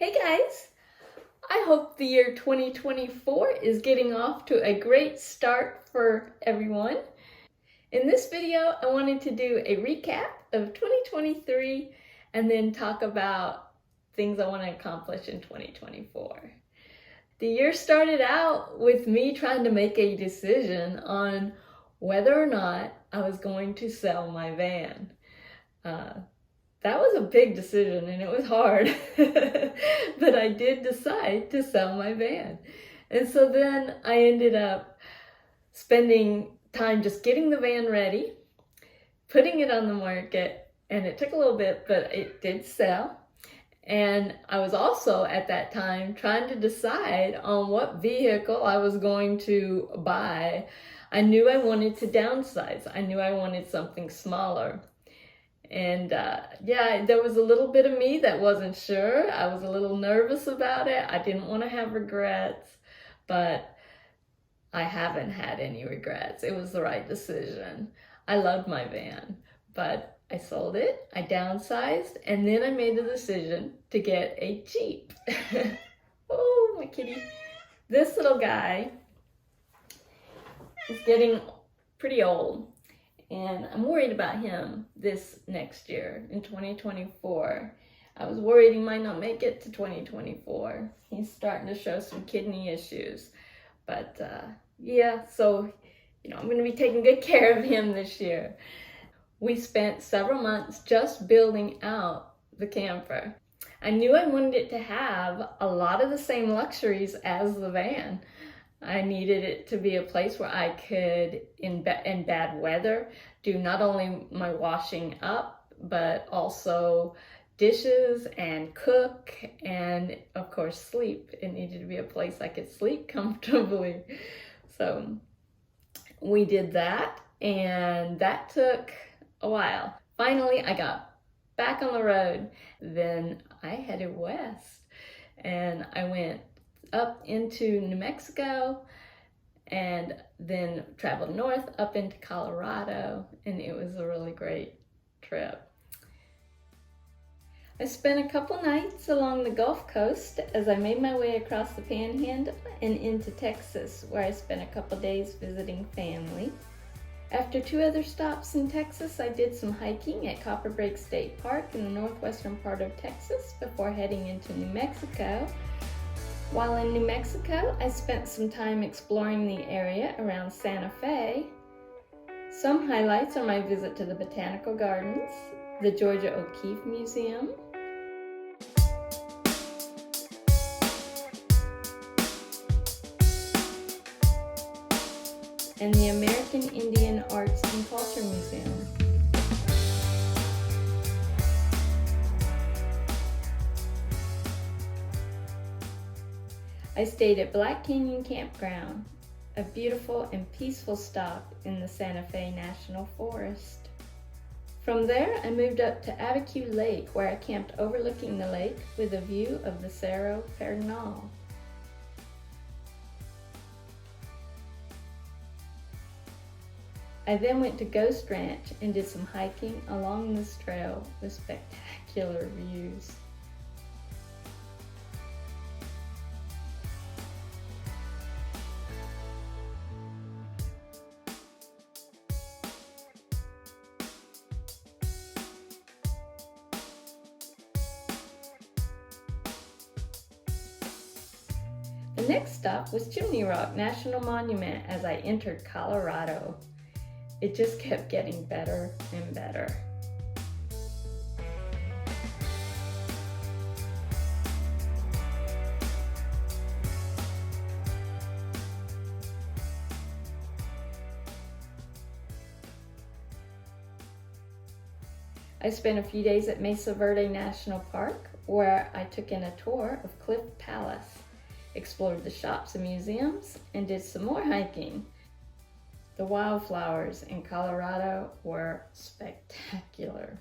Hey guys! I hope the year 2024 is getting off to a great start for everyone. In this video, I wanted to do a recap of 2023 and then talk about things I want to accomplish in 2024. The year started out with me trying to make a decision on whether or not I was going to sell my van. That was a big decision and it was hard, but I did decide to sell my van. And so then I ended up spending time just getting the van ready, putting it on the market, and it took a little bit, but it did sell. And I was also at that time trying to decide on what vehicle I was going to buy. I knew I wanted to downsize. I knew I wanted something smaller. And yeah, there was a little bit of me that wasn't sure. I was a little nervous about it. I didn't want to have regrets, but I haven't had any regrets. It was the right decision. I loved my van, but I sold it, I downsized, and then I made the decision to get a Jeep. Oh, my kitty. This little guy is getting pretty old. And I'm worried about him this next year in 2024. I was worried he might not make it to 2024. He's starting to show some kidney issues. But yeah, so I'm going to be taking good care of him this year. We spent several months just building out the camper. I knew I wanted it to have a lot of the same luxuries as the van. I needed it to be a place where I could, in bad weather, do not only my washing up, but also dishes and cook and, of course, sleep. It needed to be a place I could sleep comfortably. So we did that, and that took a while. Finally, I got back on the road. Then I headed west, and I went up into New Mexico and then traveled north up into Colorado, and it was a really great trip. I spent a couple nights along the Gulf Coast as I made my way across the Panhandle and into Texas, where I spent a couple days visiting family. After 2 other stops in Texas, I did some hiking at Copper Break State Park in the northwestern part of Texas before heading into New Mexico. While in New Mexico, I spent some time exploring the area around Santa Fe. Some highlights are my visit to the Botanical Gardens, the Georgia O'Keeffe Museum, and the American Indian Arts and Culture Museum. I stayed at Black Canyon Campground, a beautiful and peaceful stop in the Santa Fe National Forest. From there, I moved up to Abiquiu Lake, where I camped overlooking the lake with a view of the Cerro Pedernal. I then went to Ghost Ranch and did some hiking along this trail with spectacular views. The next stop was Chimney Rock National Monument as I entered Colorado. It just kept getting better and better. I spent a few days at Mesa Verde National Park, where I took in a tour of Cliff Palace, explored the shops and museums, and did some more hiking. The wildflowers in Colorado were spectacular.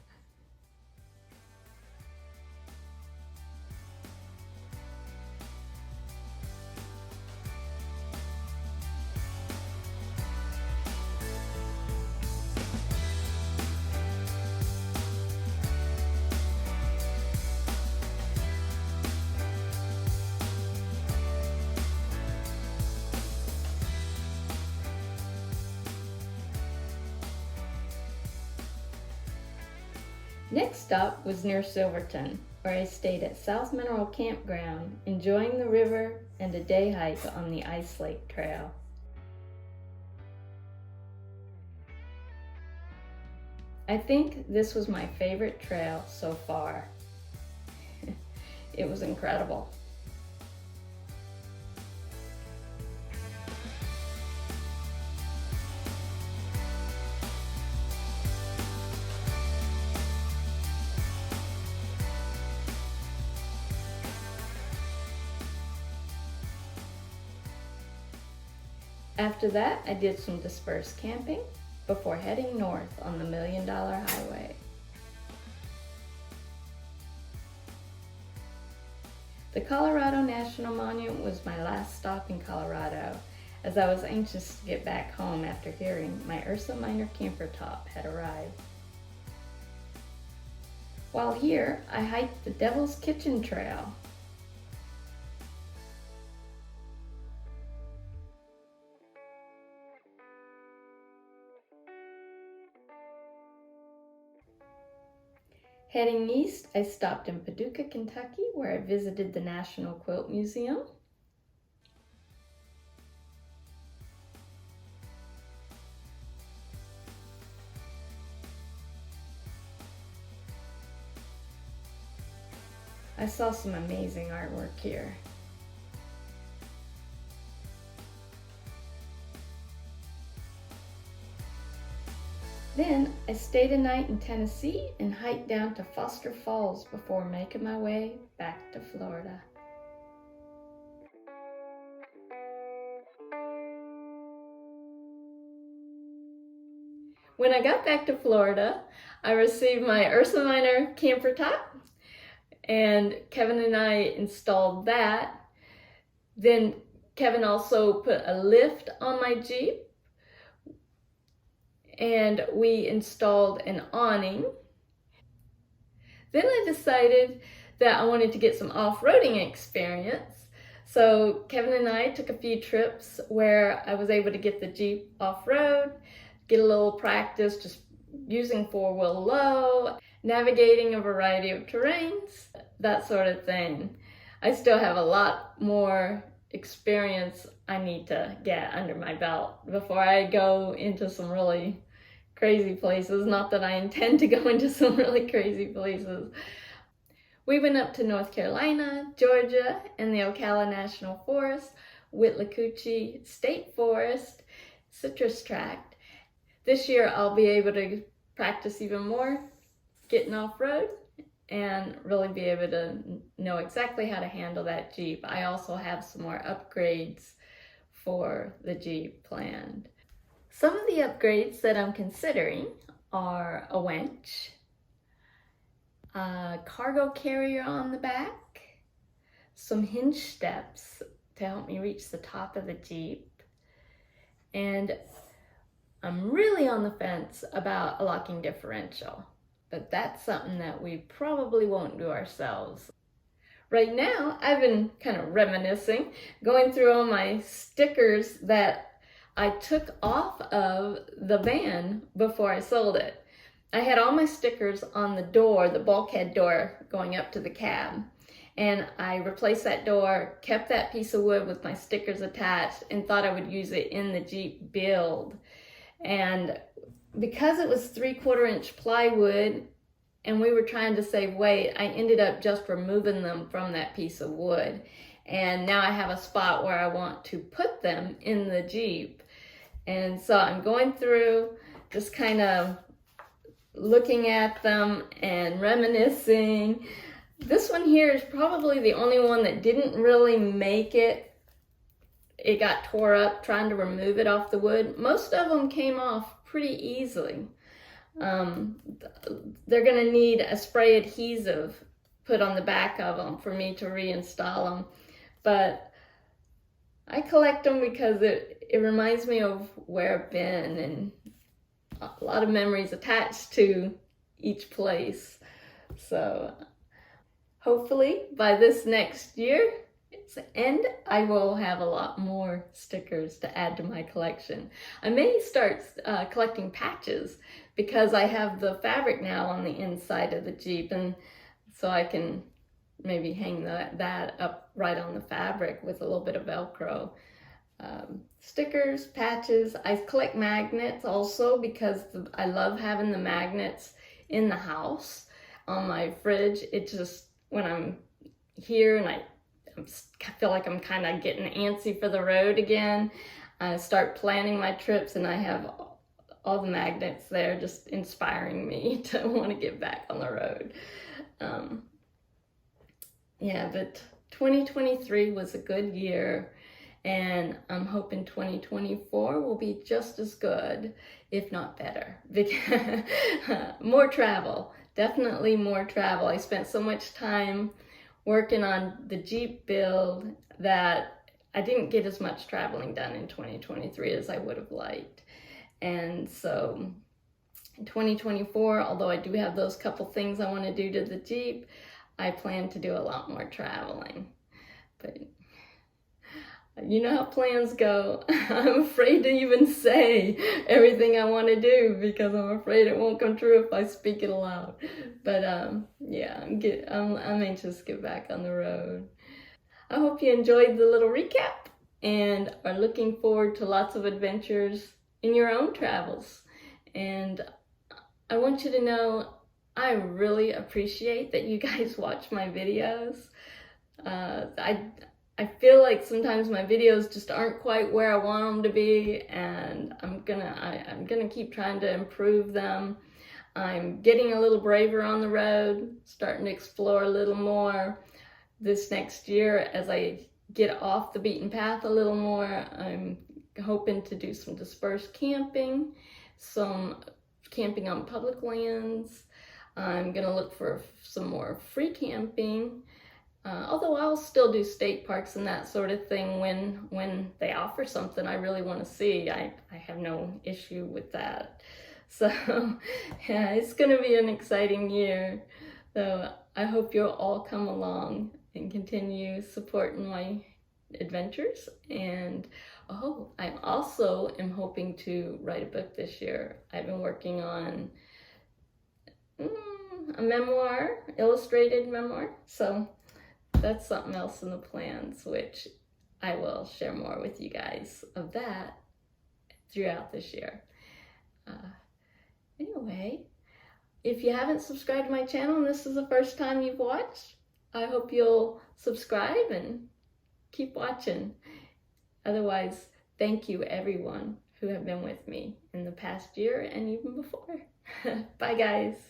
Next stop was near Silverton, where I stayed at South Mineral Campground, enjoying the river and a day hike on the Ice Lake Trail. I think this was my favorite trail so far. It was incredible. After that, I did some dispersed camping before heading north on the $1 Million Highway. The Colorado National Monument was my last stop in Colorado, as I was anxious to get back home after hearing my Ursa Minor camper top had arrived. While here, I hiked the Devil's Kitchen Trail. Heading east, I stopped in Paducah, Kentucky, where I visited the National Quilt Museum. I saw some amazing artwork here. Then I stayed a night in Tennessee and hiked down to Foster Falls before making my way back to Florida. When I got back to Florida, I received my Ursa Minor camper top, and Kevin and I installed that. Then Kevin also put a lift on my Jeep, and we installed an awning. Then I decided that I wanted to get some off-roading experience. So Kevin and I took a few trips where I was able to get the Jeep off-road, get a little practice just using four-wheel low, navigating a variety of terrains, that sort of thing. I still have a lot more experience I need to get under my belt before I go into some really crazy places. Not that I intend to go into some really crazy places. We went up to North Carolina, Georgia, and the Ocala National Forest, Withlacoochee State Forest, Citrus Tract. This year I'll be able to practice even more getting off-road and really be able to know exactly how to handle that Jeep. I also have some more upgrades for the Jeep planned. Some of the upgrades that I'm considering are a winch, a cargo carrier on the back, some hinge steps to help me reach the top of the Jeep, and I'm really on the fence about a locking differential, but that's something that we probably won't do ourselves. Right now, I've been kind of reminiscing, going through all my stickers that I took off of the van before I sold it. I had all my stickers on the door, the bulkhead door going up to the cab. And I replaced that door, kept that piece of wood with my stickers attached, and thought I would use it in the Jeep build. And because it was 3/4 inch plywood and we were trying to save weight, I ended up just removing them from that piece of wood. And now I have a spot where I want to put them in the Jeep. And so I'm going through, just kind of looking at them and reminiscing. This one here is probably the only one that didn't really make it. It got tore up trying to remove it off the wood. Most of them came off pretty easily. They're going to need a spray adhesive put on the back of them for me to reinstall them. But I collect them because it reminds me of where I've been and a lot of memories attached to each place. So hopefully by this next year, stickers, and I will have a lot more stickers to add to my collection. I may start collecting patches because I have the fabric now on the inside of the Jeep, and so I can maybe hang that up right on the fabric with a little bit of Velcro. Stickers, patches. I collect magnets also because I love having the magnets in the house on my fridge. It just, when I'm here and I feel like I'm kind of getting antsy for the road again, I start planning my trips and I have all the magnets there just inspiring me to want to get back on the road. Yeah, but 2023 was a good year, and I'm hoping 2024 will be just as good, if not better. More travel, definitely more travel. I spent so much time working on the Jeep build that I didn't get as much traveling done in 2023 as I would have liked. And so in 2024, although I do have those couple things I want to do to the Jeep, I plan to do a lot more traveling. But you know how plans go. I'm afraid to even say everything I want to do because I'm afraid it won't come true if I speak it aloud. But yeah, I'm anxious to get back on the road. I hope you enjoyed the little recap and are looking forward to lots of adventures in your own travels. And I want you to know I really appreciate that you guys watch my videos. I feel like sometimes my videos just aren't quite where I want them to be, and I'm gonna keep trying to improve them. I'm getting a little braver on the road, starting to explore a little more this next year as I get off the beaten path a little more. I'm hoping to do some dispersed camping, some camping on public lands. I'm gonna look for some more free camping. Although I'll still do state parks and that sort of thing when they offer something I really want to see. I have no issue with that. So yeah, it's going to be an exciting year. So I hope you'll all come along and continue supporting my adventures. And I also am hoping to write a book this year. I've been working on a memoir, illustrated memoir. So that's something else in the plans, which I will share more with you guys of that throughout this year. Anyway, if you haven't subscribed to my channel and this is the first time you've watched, I hope you'll subscribe and keep watching. Otherwise, thank you everyone who have been with me in the past year and even before. Bye guys.